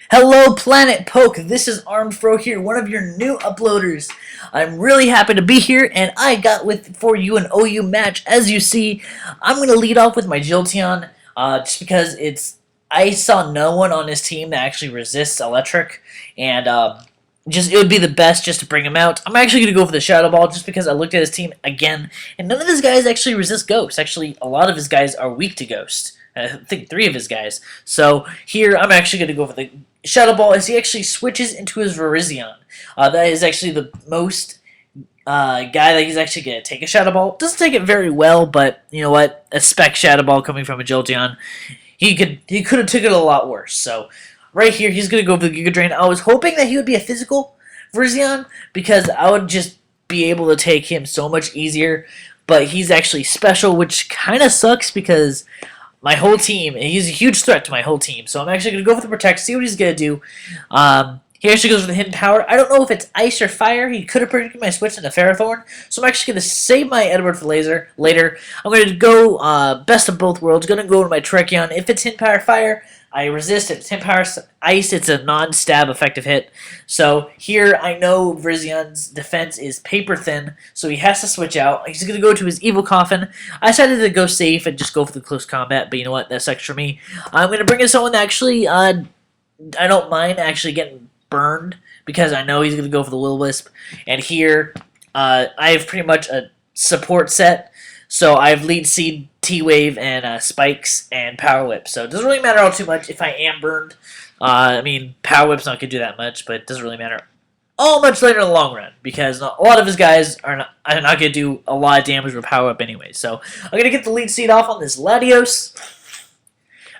Hello, PlanetPoke. This is Armedfro here, one of your new uploaders. I'm really happy to be here, and I got with for you an OU match. As you see, I'm going to lead off with my Jolteon, just because I saw no one on his team that actually resists electric, and just it would be the best just to bring him out. I'm actually going to go for the Shadow Ball just because I looked at his team again, and none of his guys actually resist Ghost. Actually, a lot of his guys are weak to Ghost. I think 3 of his guys. So here, I'm actually going to go for the Shadow Ball as he actually switches into his Virizion. That is actually the most guy that he's actually going to take a Shadow Ball. Doesn't take it very well, but you know what? A spec Shadow Ball coming from a Jolteon. He could have took it a lot worse. So right here, he's going to go for the Giga Drain. I was hoping that he would be a physical Virizion because I would just be able to take him so much easier. But he's actually special, which kind of sucks because my whole team, and he's a huge threat to my whole team. So I'm actually going to go for the Protect, see what he's going to do. He actually goes for the Hidden Power. I don't know if it's Ice or Fire. He could have predicted my switch into Ferrothorn. So I'm actually going to save my Edward for later. I'm going to go Best of Both Worlds. Going to go to my Trekion. If it's Hidden Power Fire, I resist it. It's Hidden Power Ice. It's a non-stab effective hit. So here I know Virizian's defense is paper thin, so he has to switch out. He's going to go to his Evil Coffin. I decided to go safe and just go for the close combat, but you know what? That's extra me. I'm going to bring in someone that actually I don't mind actually getting burned because I know he's going to go for the Will-O-Wisp. And here I have pretty much a support set. So I have Lead Seed, T-Wave, and Spikes, and Power Whip. So it doesn't really matter all too much if I am burned. I mean, Power Whip's not going to do that much, but it doesn't really matter all much later in the long run because a lot of his guys are not going to do a lot of damage with Power Whip anyway. So I'm going to get the Lead Seed off on this Latios.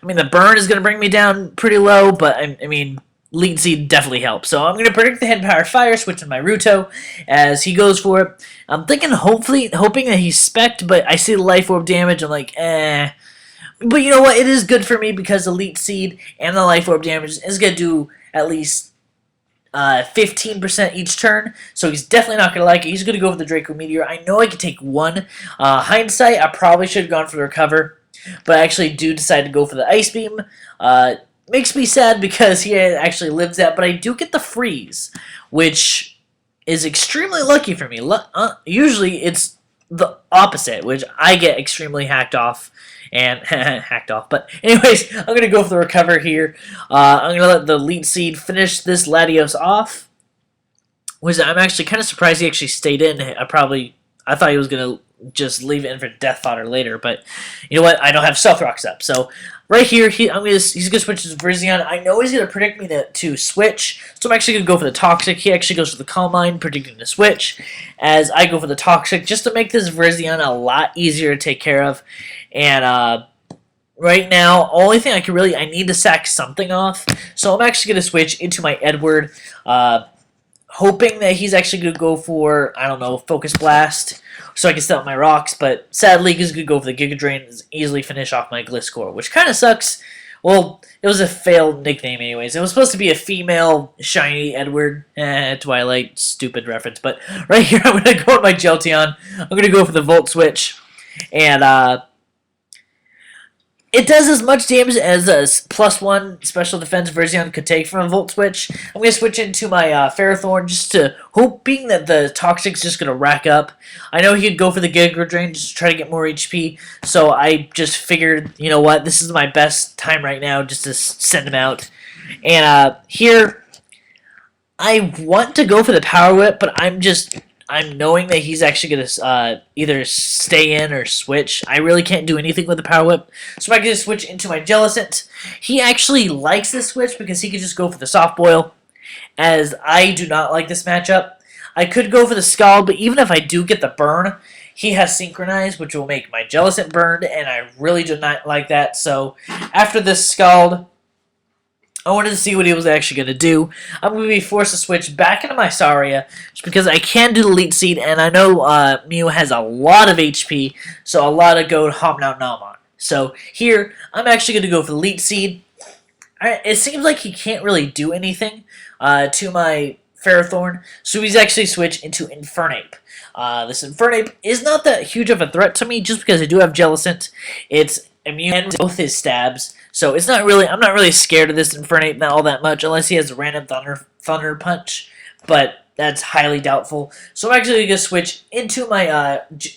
I mean, the burn is going to bring me down pretty low, but I mean, Lead Seed definitely helps. So I'm going to predict the Hidden Power Fire, switch to my Ruto as he goes for it. I'm thinking, hoping that he's specced, but I see the Life Orb damage. I'm like, eh. But you know what? It is good for me because the Lead Seed and the Life Orb damage is going to do at least 15% each turn. So he's definitely not going to like it. He's going to go for the Draco Meteor. I know I could take one. Hindsight, I probably should have gone for the Recover, but I actually do decide to go for the Ice Beam. Makes me sad because he actually lives that, but I do get the Freeze, which is extremely lucky for me. Usually it's the opposite, which I get extremely hacked off and hacked off. But anyways, I'm going to go for the Recover here. I'm going to let the Lead Seed finish this Latios off, which I'm actually kind of surprised he actually stayed in. I thought he was going to just leave it in for Death Fodder later, but you know what? I don't have Stealth Rocks up, so right here, he's going to switch to Virizion. I know he's going to predict me to switch, so I'm actually going to go for the Toxic. He actually goes for the Calm Mind, predicting the switch, as I go for the Toxic, just to make this Virizion a lot easier to take care of. And right now, only thing I need to sack something off, so I'm actually going to switch into my Edward, hoping that he's actually going to go for, I don't know, Focus Blast, so I can set up my rocks, but sadly he's going to go for the Giga Drain and easily finish off my Gliscor, which kind of sucks. Well, it was a failed nickname anyways. It was supposed to be a female shiny Edward. Twilight, stupid reference, but right here I'm going to go with my Jolteon. I'm going to go for the Volt Switch, and it does as much damage as a +1 special defense Virizion could take from a Volt Switch. I'm going to switch into my Ferrothorn just to hoping that the Toxic's just going to rack up. I know he could go for the Giga Drain just to try to get more HP, so I just figured, you know what, this is my best time right now just to send him out. And here, I want to go for the Power Whip, but I'm knowing that he's actually going to either stay in or switch. I really can't do anything with the Power Whip. So I can just switch into my Jellicent. He actually likes this switch because he could just go for the Soft Boil, as I do not like this matchup. I could go for the Scald, but even if I do get the burn, he has Synchronize, which will make my Jellicent burned, and I really do not like that. So after this Scald, I wanted to see what he was actually going to do. I'm going to be forced to switch back into my Saria just because I can do the Lead Seed, and I know Mew has a lot of HP, so a lot of go Hop Out Nalmon. So here, I'm actually going to go for the Lead Seed. It seems like he can't really do anything to my Ferrothorn, so he's actually switched into Infernape. This Infernape is not that huge of a threat to me just because I do have Jellicent. It's immune to both his stabs. So it's not really, I'm not really scared of this Infernape all that much, unless he has a random Thunder Punch, but that's highly doubtful. So I'm actually going to switch into my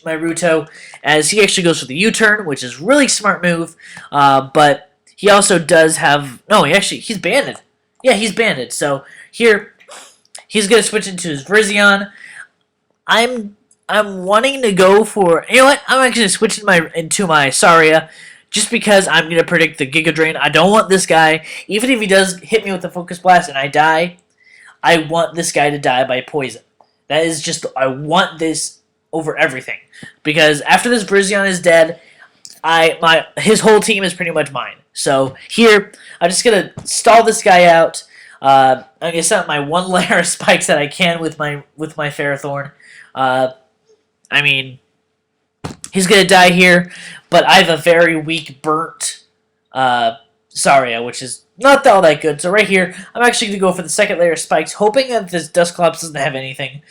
my Ruto, as he actually goes for the U-turn, which is really smart move, but he also does have, no, he's banded. Yeah, he's banded. So here, he's going to switch into his Virizion. I'm wanting to go for, you know what, I'm actually switching into my Saria, just because I'm going to predict the Giga Drain. I don't want this guy, even if he does hit me with the Focus Blast and I die, I want this guy to die by poison. That is just, I want this over everything. Because after this Virizion is dead, his whole team is pretty much mine. So here, I'm just going to stall this guy out. I'm going to set up my one layer of spikes that I can with my Ferrothorn. I mean, he's going to die here, but I have a very weak burnt Saria, which is not all that good. So right here, I'm actually going to go for the second layer of spikes, hoping that this Dusclops doesn't have anything.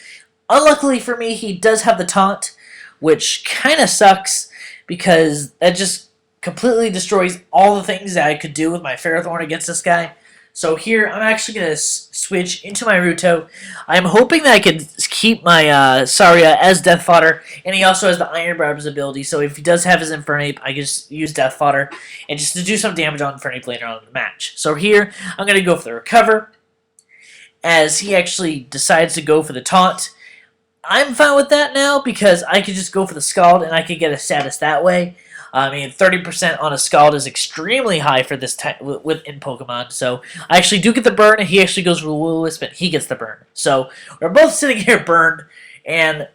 Unluckily for me, he does have the taunt, which kind of sucks, because that just completely destroys all the things that I could do with my Ferrothorn against this guy. So here, I'm actually going to switch into my Ruto. I'm hoping that I can keep my Saria as Death Fodder, and he also has the Iron Barbs ability, so if he does have his Infernape, I can just use Death Fodder, and just to do some damage on Infernape later on in the match. So here, I'm going to go for the Recover, as he actually decides to go for the Taunt. I'm fine with that now, because I could just go for the Scald, and I could get a status that way. I mean, 30% on a Scald is extremely high for this type within Pokemon. So I actually do get the burn, and he actually goes for the Will-O-Wisp, and he gets the burn. So we're both sitting here burned, and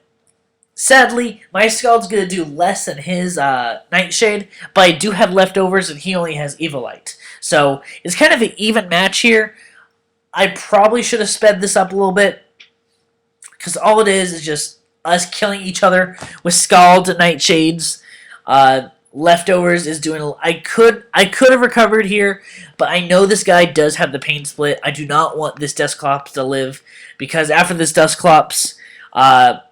sadly, my Scald's going to do less than his Nightshade, but I do have leftovers, and he only has Eviolite. So it's kind of an even match here. I probably should have sped this up a little bit, because all it is just us killing each other with Scald and Nightshades. Leftovers is doing. I could have recovered here, but I know this guy does have the Pain Split. I do not want this Dusclops to live, because after this Dusclops with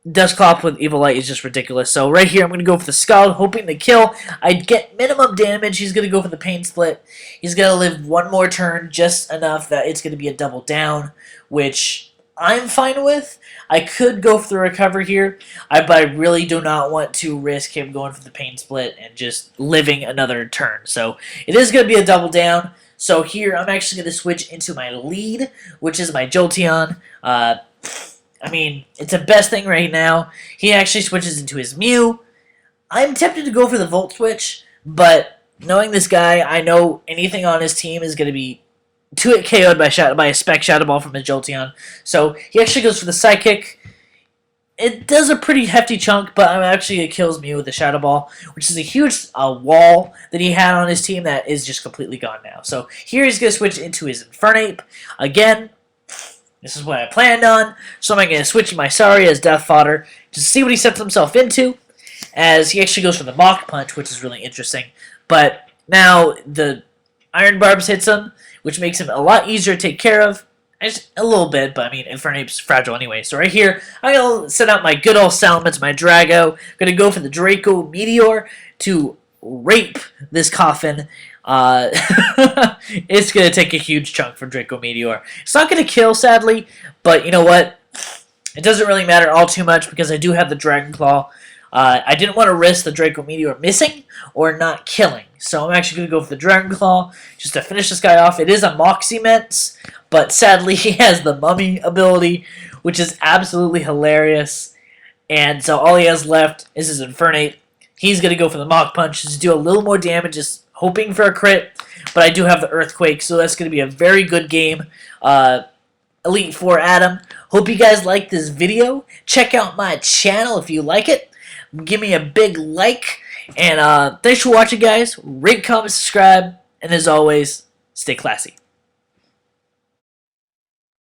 Eviolite is just ridiculous. So right here, I'm going to go for the Scald, hoping to kill. I get minimum damage. He's going to go for the Pain Split. He's going to live one more turn, just enough that it's going to be a double down, which I'm fine with. I could go for the Recover here, but I really do not want to risk him going for the Pain Split and just living another turn. So it is going to be a double down. So here, I'm actually going to switch into my lead, which is my Jolteon. I mean, it's the best thing right now. He actually switches into his Mew. I'm tempted to go for the Volt Switch, but knowing this guy, I know anything on his team is going to be 2-hit KO'd by a Spec Shadow Ball from his Jolteon. So he actually goes for the Psychic. It does a pretty hefty chunk, but actually it kills me with the Shadow Ball, which is a huge wall that he had on his team that is just completely gone now. So here he's going to switch into his Infernape. Again, this is what I planned on. So I'm going to switch my Saria as Death Fodder to see what he sets himself into, as he actually goes for the Mach Punch, which is really interesting. But now the Iron Barbs hits him, which makes him a lot easier to take care of. Just a little bit, but I mean, Infernape's fragile anyway. So right here, I'm going to set out my good old Salamence, my Drago. I'm going to go for the Draco Meteor to rape this coffin. It's going to take a huge chunk from Draco Meteor. It's not going to kill, sadly, but you know what? It doesn't really matter all too much, because I do have the Dragon Claw. I didn't want to risk the Draco Meteor missing or not killing. So I'm actually going to go for the Dragon Claw just to finish this guy off. It is a Moxie-Ments, but sadly he has the Mummy ability, which is absolutely hilarious. And so all he has left is his Infernape. He's going to go for the Mach Punch just to do a little more damage, just hoping for a crit. But I do have the Earthquake, so that's going to be a very good game. Elite Four Adam. Hope you guys like this video. Check out my channel if you like it. Give me a big like. And thanks for watching, guys. Rate, comment, subscribe. And as always, stay classy.